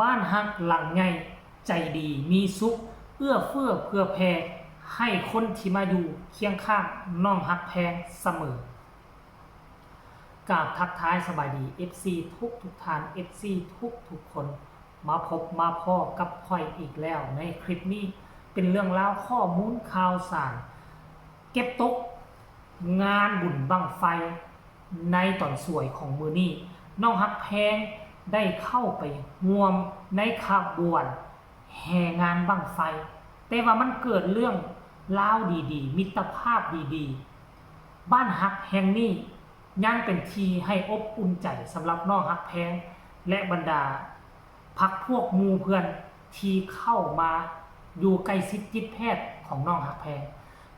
บ้านฮักหลังใหญ่ใจดีมีสุขเอื้อเฟื้อเผื่อแผ่ให้คนที่มาอยู่เคียงข้างน้องฮักแพงเสมอกราบทักทายสบายดี FC ทุกท่าน FC ทุกคนมาพบมาพ่อกับค่อยอีกแล้วในคลิปนี้เป็นเรื่องราวข้อมูลข่าวสารเก็บตกงานบุญบั้งไฟในตอนสวยของมือนี้น้องฮักแพงได้เข้าไปร่วมในขบวนแห่งานบั้งไฟแต่ว่ามันเกิดเรื่องราวดีๆมิตรภาพดีๆบ้านฮักแห่งนี้ยังเป็นทีให้อบอุ่นใจสำหรับน้องฮักแพงและบรรดาพักพวกหมู่เพื่อนที่เข้ามาอยู่ใกล้ชิดจิตแพทย์ของน้องฮักแพง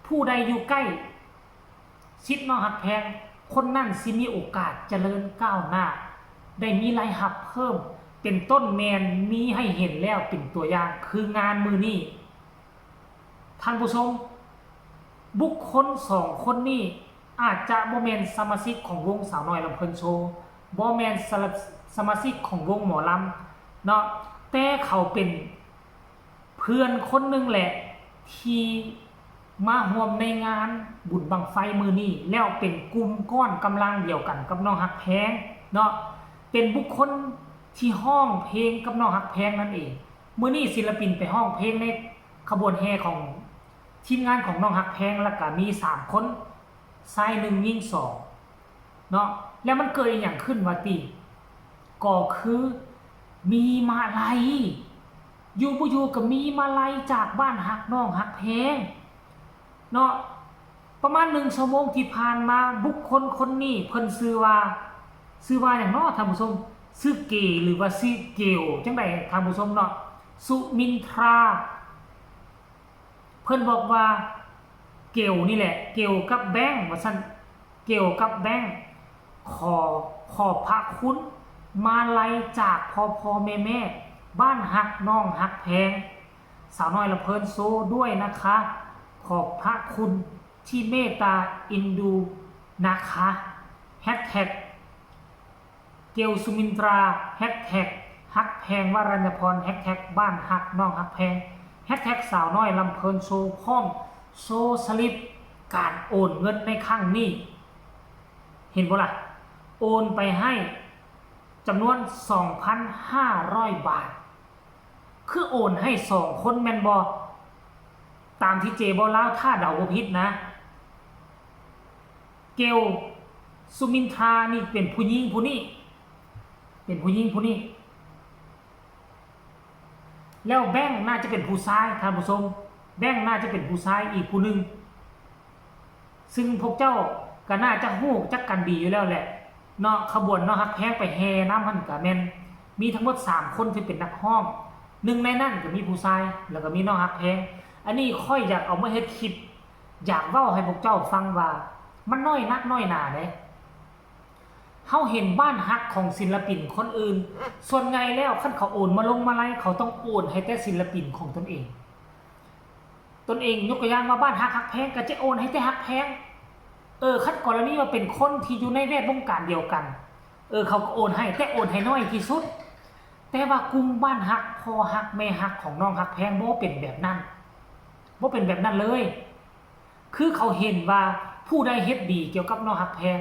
ผู้ใดอยู่ใกล้ชิดน้องฮักแพงคนนั่นสิมีโอกาสเจริญก้าวหน้าได้มีรายรับเพิ่มเป็นต้นแมนมีให้เห็นแล้วเป็นตัวอย่างคืองานมือนี้ท่านผู้ชมบุคคล2คนนี้อาจจะบ่แม่นสมาชิกของวงสาวน้อยลำเพลินโชว์บ่แม่นสมาชิกของวงหมอลำเนาะแต่เขาเป็นเพื่อนคนหนึ่งแหละที่มาร่วมในงานบุญบั้งไฟมือนี้แล้วเป็นกลุ่มก้อนกำลังเดียวกันกับน้องฮักแพงเนาะเป็นบุคคลที่ห้องเพลงกับน้องฮักแพงนั่นเองมื้อนี้ศิลปินไปห้องเพลงในขบวนแห่ของทีมงานของน้องฮักแพงแล้วก็มี3คนชาย1หญิง2เนาะแล้วมันเกิดอย่างขึ้นว่าติก็คือมีมาลัยอยู่บ่อยู่ก็มีมาลัยจากบ้านฮักน้องฮักแพงเนาะประมาณ1ชั่วโมงที่ผ่านมาบุคคลคนนี้เพิ่นชื่อว่าอย่างเนาะท่านผู้ชมชื่อเกหรือว่าชื่อเกลจังได๋ท่านผู้ชมเนาะสุมินทราเพิ่นบอกว่าเกลนี่แหละเกลกับแบงค์ว่าซั่นเกลกับแบงค์ขอพระคุณมาลัยจากพ่อแม่บ้านฮักน้องฮักแพงสาวน้อยลำเพลินโซด้วยนะคะขอบพระคุณที่เมตตาอินดูนะคะแฮชแท็กเกลสุมินตราแฮชแท็กฮักแพงวรัญญพรแฮชแท็กบ้านฮักน้องฮักแพงแฮชแท็กสาวน้อยลำเพลินโซพร้อมโซสลิปการโอนเงินในครั้งนี้เห็นบ่ล่ะโอนไปให้จำนวน 2,500 บาทคือโอนให้2คนแม่นบ่ตามที่เจบ่ลาวถ้าเดาบ่ผิดนะเกลสุมินทรานี่เป็นผู้หญิงผู้นี้แล้วแบงค์น่าจะเป็นผู้ชายท่านผู้ชมแบงค์น่าจะเป็นผู้ชายอีกผู้หนึ่งซึ่งพวกเจ้าก็น่าจะฮู้จักกันดีอยู่แล้วแหละเนาะขบวนเนาะฮักแพงไปแห่น้ำมันก็แม่นมีทั้งหมด3คนที่เป็นนักร้องหนึ่งในนั้นก็มีผู้ชายแล้วก็มีน้องฮักแพงอันนี้ค่อยอยากเอามาเฮ็ดคลิปอยากเว้าให้พวกเจ้าฟังว่ามันน้อยนักน้อยหนาเด้เฮาเห็นบ้านฮักของศิลปินคนอื่นส่วนใหญ่แล้วคันเขาโอนมาลงมาไลเขาต้องโอนให้แต่ศิลปินของตนเองยกตัวอย่างว่าบ้านฮักแพงก็จะโอนให้แต่ฮักแพงคันกรณีว่าเป็นคนที่อยู่ในแวดวงการเดียวกันเขาก็โอนให้แต่โอนให้น้อยที่สุดแต่ว่ากลุ่มบ้านฮักพ่อฮักแม่ฮักของน้องฮักแพงบ่เป็นแบบนั้นเลยคือเขาเห็นว่าผู้ใดเฮ็ดดีเกี่ยวกับน้องฮักแพง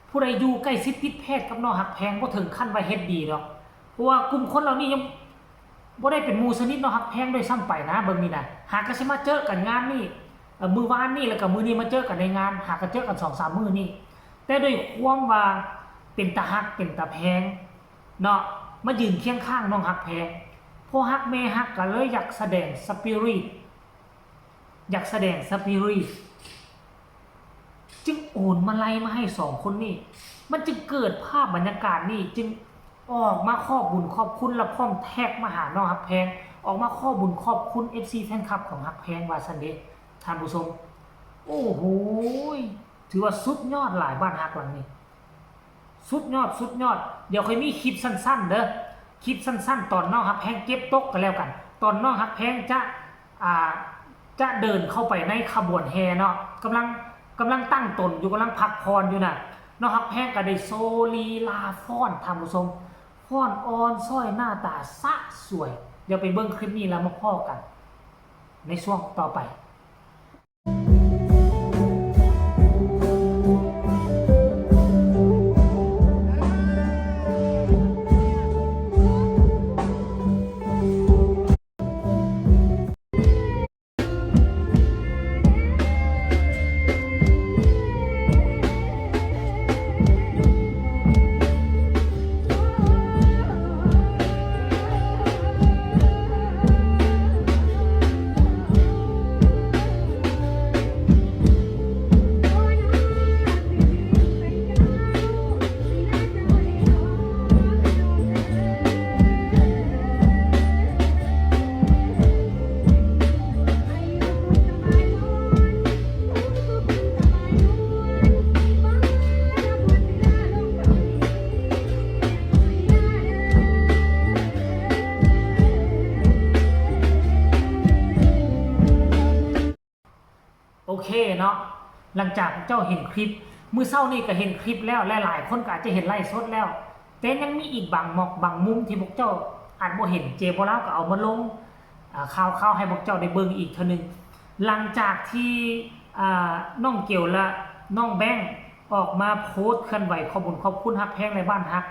ผู้ใดอยู่ใกล้ชิดติดแพทย์กับน้องฮักแพงบ่ถึงขั้นว่าเฮ็ดดีหรอกเพราะว่ากลุ่มคนเหล่านี้ยังบ่ได้เป็นหมู่สนิทน้องฮักแพงด้วยซ้ำไปนะเบิ่งนี่น่ะหากก็สิมาเจอกันงานนี้มื้อวานนี้แล้วก็มื้อนี้มาเจอกันในงานหากก็เจอกัน 2-3 มื้อนี้แต่ด้วยความว่าเป็นตาฮักเป็นตาแพงเนาะมายืนเคียงข้างน้องฮักแพงพ่อฮักแม่ฮักก็เลยอยากแสดงสปิริตจึงโอนมาไล่มาให้2คนนี้มันจึงเกิดภาพบรรยากาศนี่จึงออกมาขอบบุญขอบคุณและพร้อมแท็กมาหาน้องฮักแพงออกมาขอบบุญขอบคุณ FC แฟนคลับของฮักแพงว่าซั่นเด้ท่านผู้ชมโอ้โหถือว่าสุดยอดหลายบ้านฮักหลังนี้สุดยอดเดี๋ยวค่อยมีคลิปสั้นๆเด้อคลิปสั้นๆตอนน้องฮักแพงเก็บตกกันแล้วกันตอนน้องฮักแพงจะเดินเข้าไปในขบวนแห่เนาะกำลังตั้งตนอยู่กำลังพักผ่อนอยู่น่ะน้องฮักแพงก็ได้โซลีลาฟ้อนท่านผู้ชมฟ ฟ้อนอ่อนซ้อยหน้าตาสะสวย เดี๋ยวไปเบิ่งคลิปนี้แล้วมาพ้อกัน ในช่วงต่อไปโอเคเนาะหลังจากเจ้าเห็นคลิปมื้อเช้านี่ก็เห็นคลิปแล้วหลายๆคนก็อาจจะเห็นไลฟ์สดแล้วแต่ยังมีอีกบางบางมุมที่พวกเจ้าอาจบ่เห็นเจบ่ลาวก็เอามาลงข่าวให้พวกเจ้าได้เบิ่งอีกเทื่อนึงหลังจากที่น้องเกี่ยวและน้องแบงค์ออกมาโพสต์เคลื่อนไหวขอบคุณฮักแพงในบ้านฮัก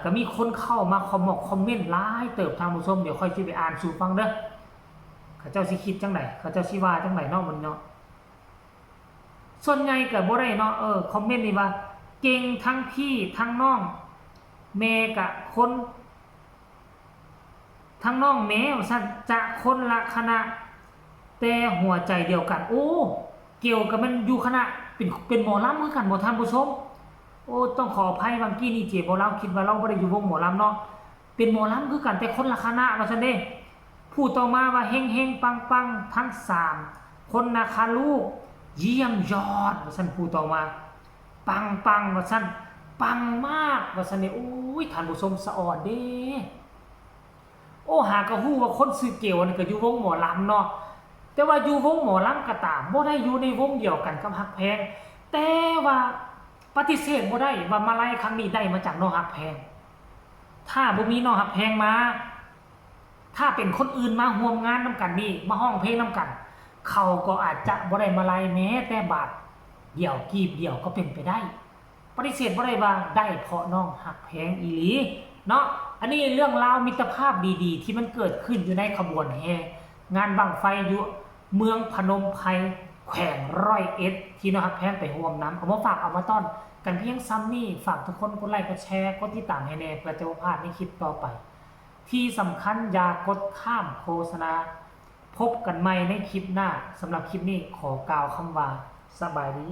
ก็มีคนเข้ามาคอมเมนต์หลายเติบทางผู้ชมเดี๋ยวค่อยสิไปอ่านสู่ฟังเด้อเขาเจ้าสิคิดจังไดเขาเจ้าสิว่าจังไดเนาะมันเนาะส่วนใหญ่ก็บ่ได้เนาะคอมเมนต์นี่ว่าเก่งทั้งพี่ทั้งน้องแม่กะคนทั้งน้องแม่ว่าซั่นจะคนละคณะแต่หัวใจเดียวกันโอ้เกี่ยวกับมันอยู่คณะเป็นหมอลำคือกันบ่ท่านผู้ชมโอ้ต้องขออภัยบางกี้นี่เจ็บบ่เราคิดว่าเราบ่ได้อยู่วงหมอลำเนาะเป็นหมอลำคือกันแต่คนละคณะว่าซั่นเด้พูดต่อมาว่าเฮงๆปังๆทั้ง3คนนะคะลูกเยี่ยมยอดว่าซั่นพูดต่อมาปังว่าซั่นปังมากว่าซั่นนี่โอ้ยท่านผู้ชมสะอ่อนเด้โอ้หากะฮู้ว่าคนชื่อเกี่ยวนี่ก็อยู่วงหมอลำเนาะแต่ว่าอยู่วงหมอลำก็ตามบ่ได้อยู่ในวงเดียวกันกับฮักแพงแต่ว่าปฏิเสธบ่ได้ว่ามาลัยครั้งนี้ได้มาจากน้องฮักแพงถ้าบ่มีน้องฮักแพงมาถ้าเป็นคนอื่นมาร่วมงานนำกันนี่มาร้องเพลงนำกันเขาก็อาจจะบ่ได้มาลัยแม้แต่บาทเดียวกีบเดียวก็เป็นไปได้ปฏิเสธบ่ได้ว่าได้เพราะน้องฮักแพงอีหลีเนาะอันนี้เรื่องราวมิตรภาพดีๆที่มันเกิดขึ้นอยู่ในขบวนแห่งานบั้งไฟอยู่เมืองพนมไพรแขวง101ที่น้องฮักแพงไปร่วมนำเอามาฝากเอามาต้อนกันเพียงซ้ำนี่ฝากทุกคนกดไลค์กดแชร์กดติดตามให้แน่เพื่อจะบ่พลาดในคลิปต่อไปที่สำคัญอย่ากดข้ามโฆษณาพบกันใหม่ในคลิปหน้าสำหรับคลิปนี้ขอกล่าวคำว่าสบายดี